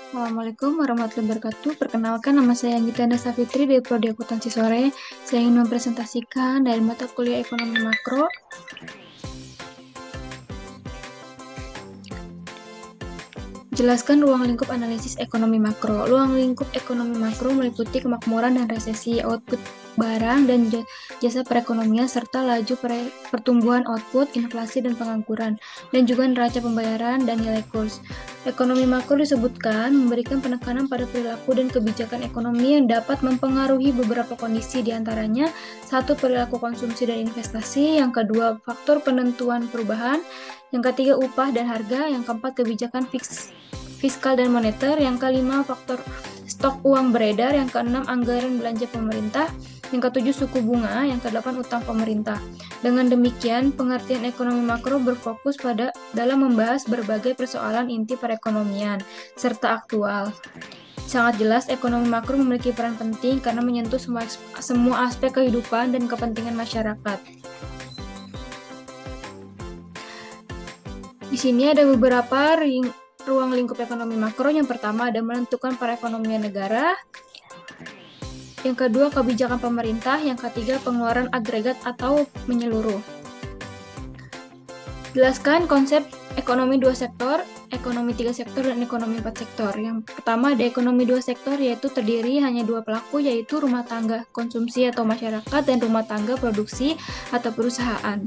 Assalamualaikum warahmatullahi wabarakatuh. Perkenalkan, nama saya Anggita Enda Safitri dari Prodi Akuntansi Sore. Saya ingin mempresentasikan dari mata kuliah Ekonomi Makro. Jelaskan ruang lingkup analisis ekonomi makro. Ruang lingkup ekonomi makro meliputi kemakmuran dan resesi, output barang dan jasa perekonomian, serta laju pertumbuhan output, inflasi, dan pengangguran, dan juga neraca pembayaran dan nilai kurs. Ekonomi makro disebutkan memberikan penekanan pada perilaku dan kebijakan ekonomi yang dapat mempengaruhi beberapa kondisi, diantaranya satu, perilaku konsumsi dan investasi, yang kedua, faktor penentuan perubahan, yang ketiga, upah dan harga, yang keempat, kebijakan fiskal dan moneter, yang kelima, faktor stok uang beredar, yang keenam, anggaran belanja pemerintah, yang ketujuh, suku bunga, yang kedelapan, utang pemerintah. Dengan demikian, pengertian ekonomi makro berfokus pada dalam membahas berbagai persoalan inti perekonomian serta aktual. Sangat jelas, ekonomi makro memiliki peran penting karena menyentuh semua aspek kehidupan dan kepentingan masyarakat. Di sini ada beberapa ruang lingkup ekonomi makro. Yang pertama ada menentukan perekonomian negara. Yang kedua, kebijakan pemerintah. Yang ketiga, pengeluaran agregat atau menyeluruh. Jelaskan konsep ekonomi 2 sektor, ekonomi 3 sektor, dan ekonomi 4 sektor. Yang pertama ada ekonomi 2 sektor, yaitu terdiri hanya 2 pelaku, yaitu rumah tangga konsumsi atau masyarakat dan rumah tangga produksi atau perusahaan.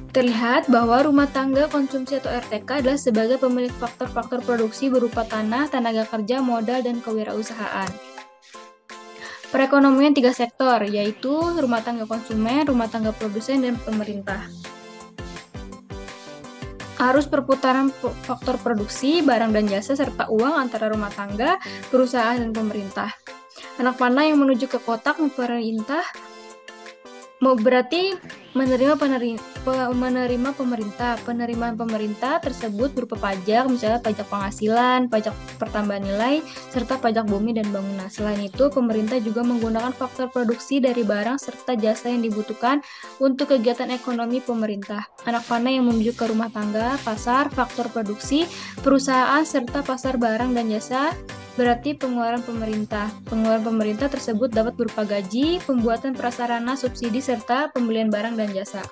Terlihat bahwa rumah tangga konsumsi atau RTK adalah sebagai pemilik faktor-faktor produksi berupa tanah, tenaga kerja, modal, dan kewirausahaan. Perekonomian 3 sektor, yaitu rumah tangga konsumen, rumah tangga produsen, dan pemerintah. Arus perputaran faktor produksi, barang dan jasa, serta uang antara rumah tangga, perusahaan, dan pemerintah. Anak panah yang menuju ke kotak pemerintah berarti menerima pemerintah. Penerimaan pemerintah tersebut berupa pajak, misalnya pajak penghasilan, pajak pertambahan nilai, serta pajak bumi dan bangunan. Selain itu, pemerintah juga menggunakan faktor produksi dari barang serta jasa yang dibutuhkan untuk kegiatan ekonomi pemerintah. Anak panah yang menuju ke rumah tangga, pasar, faktor produksi, perusahaan, serta pasar barang dan jasa berarti pengeluaran pemerintah. Pengeluaran pemerintah tersebut dapat berupa gaji, pembuatan prasarana, subsidi, serta pembelian barang dan jasa.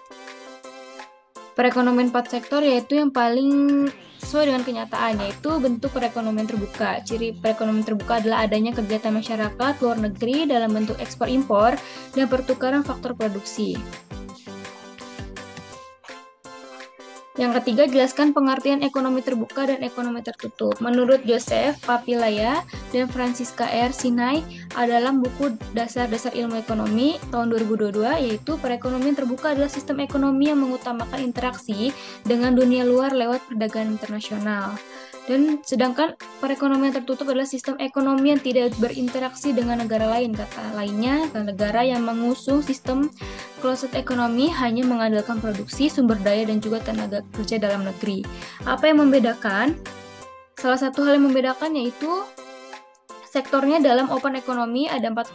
Perekonomian 4 sektor yaitu yang paling sesuai dengan kenyataan, yaitu bentuk perekonomian terbuka. Ciri perekonomian terbuka adalah adanya kegiatan masyarakat luar negeri dalam bentuk ekspor-impor dan pertukaran faktor produksi. Yang ketiga, jelaskan pengertian ekonomi terbuka dan ekonomi tertutup. Menurut Joseph Papilaya dan Francisca R. Sinai dalam buku Dasar-Dasar Ilmu Ekonomi tahun 2022, yaitu perekonomian terbuka adalah sistem ekonomi yang mengutamakan interaksi dengan dunia luar lewat perdagangan internasional. Dan sedangkan perekonomian tertutup adalah sistem ekonomi yang tidak berinteraksi dengan negara lain. Kata lainnya, negara yang mengusung sistem closed economy hanya mengandalkan produksi, sumber daya, dan juga tenaga kerja dalam negeri. Apa yang membedakan? Salah satu hal yang membedakan yaitu sektornya dalam open economy ada empat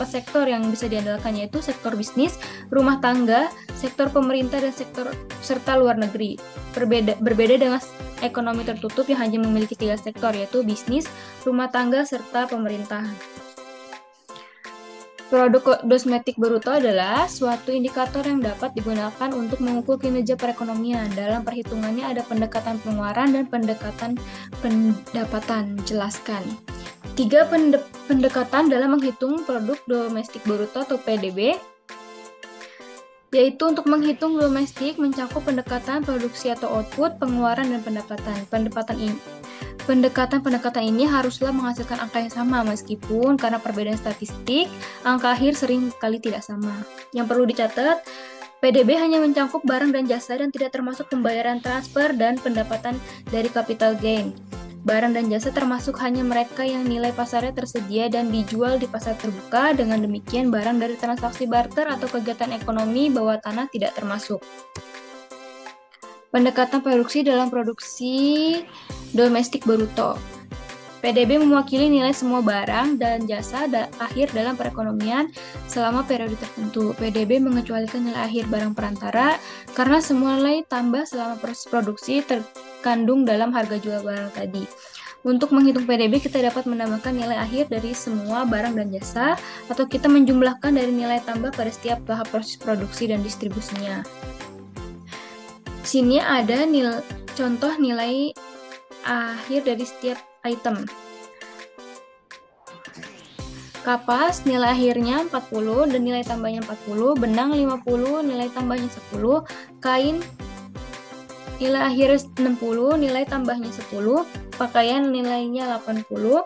sektor yang bisa diandalkan, yaitu sektor bisnis, rumah tangga, sektor pemerintah, dan sektor serta luar negeri. Berbeda dengan ekonomi tertutup yang hanya memiliki 3 sektor, yaitu bisnis, rumah tangga, serta pemerintah. Produk domestik bruto adalah suatu indikator yang dapat digunakan untuk mengukur kinerja perekonomian. Dalam perhitungannya ada pendekatan pengeluaran dan pendekatan pendapatan. Jelaskan. 3 pendekatan dalam menghitung produk domestik bruto atau PDB, yaitu untuk menghitung domestik mencakup pendekatan produksi atau output, pengeluaran, dan pendapatan. Pendekatan ini haruslah menghasilkan angka yang sama, meskipun karena perbedaan statistik, angka akhir sering kali tidak sama. Yang perlu dicatat, PDB hanya mencakup barang dan jasa dan tidak termasuk pembayaran transfer dan pendapatan dari capital gain. Barang dan jasa termasuk hanya mereka yang nilai pasarnya tersedia dan dijual di pasar terbuka. Dengan demikian, barang dari transaksi barter atau kegiatan ekonomi bawah tanah tidak termasuk. Pendekatan produksi dalam produksi domestik bruto. PDB mewakili nilai semua barang dan jasa akhir dalam perekonomian selama periode tertentu. PDB mengecualikan nilai akhir barang perantara karena semua nilai tambah selama proses produksi terkandung dalam harga jual barang tadi. Untuk menghitung PDB, kita dapat menambahkan nilai akhir dari semua barang dan jasa, atau kita menjumlahkan dari nilai tambah pada setiap tahap proses produksi dan distribusinya. Sini ada contoh nilai akhir dari setiap item. Kapas nilai akhirnya 40 dan nilai tambahnya 40, benang 50, nilai tambahnya 10, kain nilai akhirnya 60, nilai tambahnya 10, pakaian nilainya 80,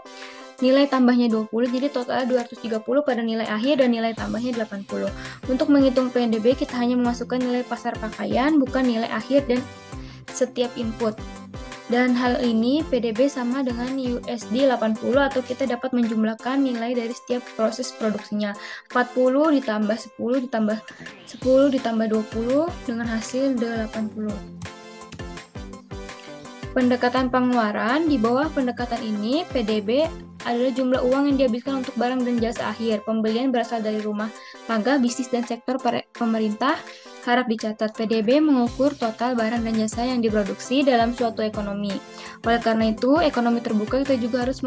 nilai tambahnya 20, jadi total 230 pada nilai akhir dan nilai tambahnya 80. Untuk menghitung PDB, kita hanya memasukkan nilai pasar pakaian, bukan nilai akhir dan setiap input. Dan hal ini PDB sama dengan USD 80, atau kita dapat menjumlahkan nilai dari setiap proses produksinya. 40 ditambah 10 ditambah 10 ditambah 20 dengan hasil 80. Pendekatan pengeluaran. Di bawah pendekatan ini, PDB adalah jumlah uang yang dihabiskan untuk barang dan jasa akhir. Pembelian berasal dari rumah tangga, bisnis, dan sektor pemerintah. Harap dicatat, PDB mengukur total barang dan jasa yang diproduksi dalam suatu ekonomi. Oleh karena itu, ekonomi terbuka kita juga harus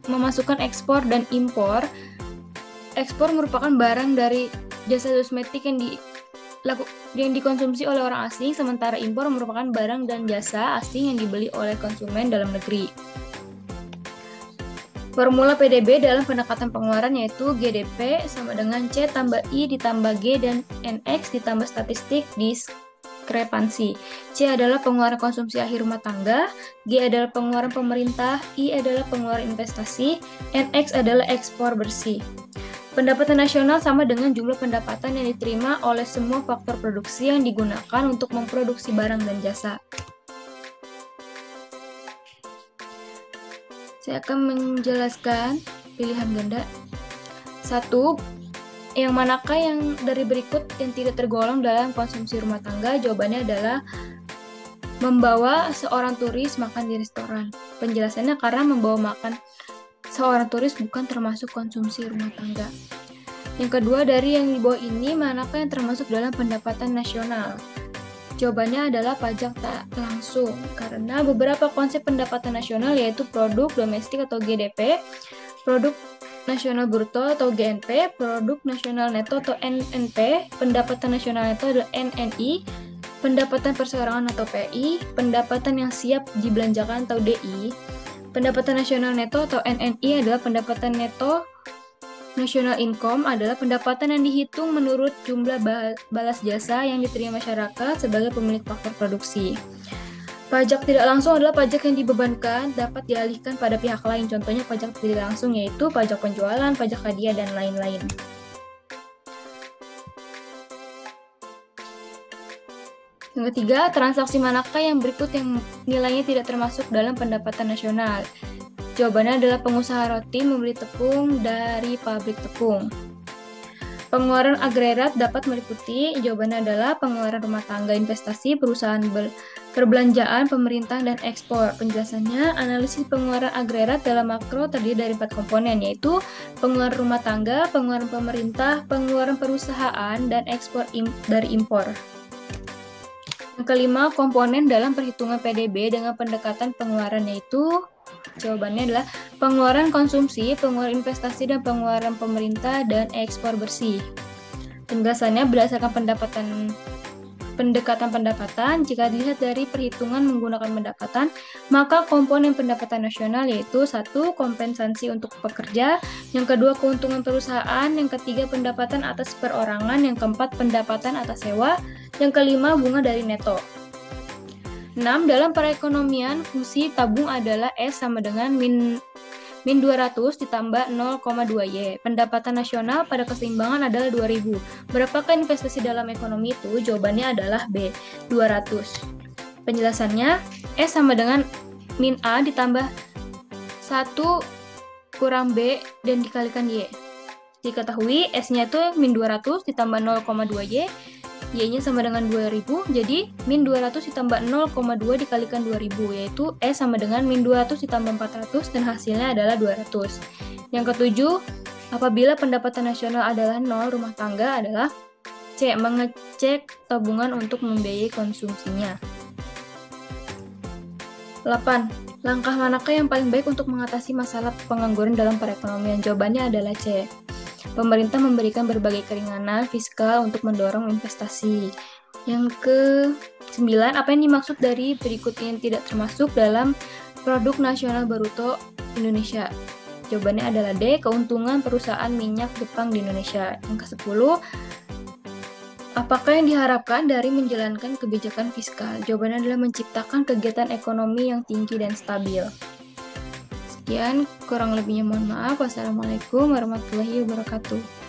memasukkan ekspor dan impor. Ekspor merupakan barang dari jasa kosmetik yang dikonsumsi oleh orang asing, sementara impor merupakan barang dan jasa asing yang dibeli oleh konsumen dalam negeri. Formula PDB dalam pendekatan pengeluaran yaitu GDP sama dengan C tambah I ditambah G dan NX ditambah statistik diskrepansi. C adalah pengeluaran konsumsi akhir rumah tangga, G adalah pengeluaran pemerintah, I adalah pengeluaran investasi, NX adalah ekspor bersih. Pendapatan nasional sama dengan jumlah pendapatan yang diterima oleh semua faktor produksi yang digunakan untuk memproduksi barang dan jasa. Saya akan menjelaskan pilihan ganda. 1. Yang manakah yang dari berikut yang tidak tergolong dalam konsumsi rumah tangga? Jawabannya adalah membawa seorang turis makan di restoran. Penjelasannya karena membawa makan seorang turis bukan termasuk konsumsi rumah tangga. Yang kedua, dari yang di bawah ini, manakah yang termasuk dalam pendapatan nasional? Jawabannya adalah pajak tak langsung, karena beberapa konsep pendapatan nasional yaitu produk domestik atau GDP, produk nasional bruto atau GNP, produk nasional neto atau NNP, pendapatan nasional neto adalah NNI, pendapatan perseorangan atau PI, pendapatan yang siap dibelanjakan atau DI, pendapatan nasional neto atau NNI adalah pendapatan neto. National income adalah pendapatan yang dihitung menurut jumlah balas jasa yang diterima masyarakat sebagai pemilik faktor produksi. Pajak tidak langsung adalah pajak yang dibebankan dapat dialihkan pada pihak lain. Contohnya pajak tidak langsung yaitu pajak penjualan, pajak hadiah, dan lain-lain. Yang ketiga, transaksi manakah yang berikut yang nilainya tidak termasuk dalam pendapatan nasional? Jawabannya adalah pengusaha roti membeli tepung dari pabrik tepung. Pengeluaran agregat dapat meliputi, jawabannya adalah pengeluaran rumah tangga, investasi, perusahaan perbelanjaan, pemerintah, dan ekspor. Penjelasannya, analisis pengeluaran agregat dalam makro terdiri dari 4 komponen, yaitu pengeluaran rumah tangga, pengeluaran pemerintah, pengeluaran perusahaan, dan ekspor dari impor. Yang kelima, komponen dalam perhitungan PDB dengan pendekatan pengeluaran yaitu jawabannya adalah pengeluaran konsumsi, pengeluaran investasi, dan pengeluaran pemerintah dan ekspor bersih. Penjelasannya berdasarkan pendekatan pendapatan, jika dilihat dari perhitungan menggunakan pendapatan, maka komponen pendapatan nasional yaitu 1. Kompensasi untuk pekerja, yang kedua keuntungan perusahaan, yang ketiga pendapatan atas perorangan, yang keempat pendapatan atas sewa, yang kelima bunga dari neto. 6. Dalam perekonomian, fungsi tabung adalah S sama dengan min 200 ditambah 0,2Y. Pendapatan nasional pada keseimbangan adalah 2000. Berapakah investasi dalam ekonomi itu? Jawabannya adalah B, 200. Penjelasannya, S sama dengan min A ditambah 1 kurang B dan dikalikan Y. Diketahui S-nya itu min 200 ditambah 0,2Y, Y-nya sama dengan 2000, jadi min 200 ditambah 0,2 dikalikan 2000, yaitu S sama dengan min 200 ditambah 400, dan hasilnya adalah 200. Yang ketujuh, apabila pendapatan nasional adalah 0, rumah tangga adalah C. Mengecek tabungan untuk membiayai konsumsinya. 8. Langkah manakah yang paling baik untuk mengatasi masalah pengangguran dalam perekonomian? Jawabannya adalah C. Pemerintah memberikan berbagai keringanan fiskal untuk mendorong investasi. Yang ke-9, apa yang dimaksud dari berikut yang tidak termasuk dalam produk nasional bruto Indonesia? Jawabannya adalah D. Keuntungan perusahaan minyak Jepang di Indonesia. Yang ke-10, apakah yang diharapkan dari menjalankan kebijakan fiskal? Jawabannya adalah menciptakan kegiatan ekonomi yang tinggi dan stabil. Sekian, kurang lebihnya mohon maaf. Wassalamualaikum warahmatullahi wabarakatuh.